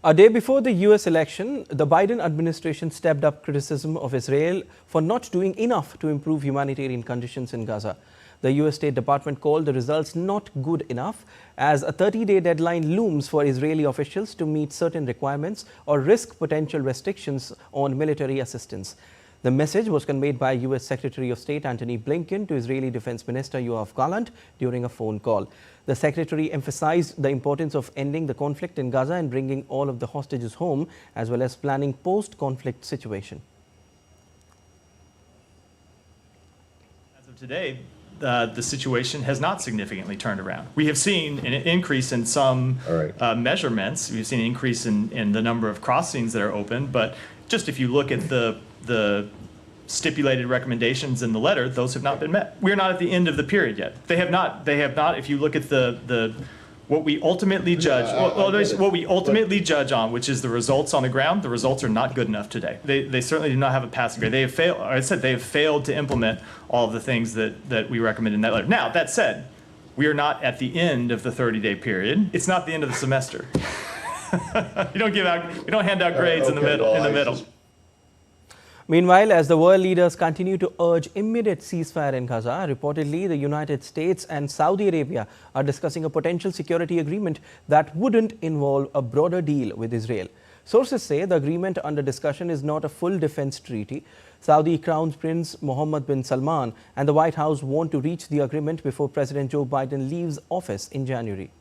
A day before the US election, the Biden administration stepped up criticism of Israel for not doing enough to improve humanitarian conditions in Gaza. The US State Department called the results not good enough as a 30-day deadline looms for Israeli officials to meet certain requirements or risk potential restrictions on military assistance. The message was conveyed by US Secretary of State Antony Blinken to Israeli Defense Minister Yoav Gallant during a phone call. The Secretary emphasized the importance of ending the conflict in Gaza and bringing all of the hostages home, as well as planning post-conflict situation. As of today, the situation has not significantly turned around. We have seen an increase in some measurements. We've seen an increase in the number of crossings that are open, but just if you look at the stipulated recommendations in the letter, those have not been met. We're not at the end of the period yet. They have not. If you look at what we ultimately judge, what we ultimately judge on, which is the results on the ground, the results are not good enough today. They certainly do not have a passing grade. They have failed. I said they have failed to implement all of the things that we recommend in that letter. Now, that said, we are not at the end of the 30-day period. It's not the end of the semester. We don't hand out grades in the middle. Meanwhile, as the world leaders continue to urge immediate ceasefire in Gaza, reportedly the United States and Saudi Arabia are discussing a potential security agreement that wouldn't involve a broader deal with Israel. Sources say the agreement under discussion is not a full defense treaty. Saudi Crown Prince Mohammed bin Salman and the White House want to reach the agreement before President Joe Biden leaves office in January.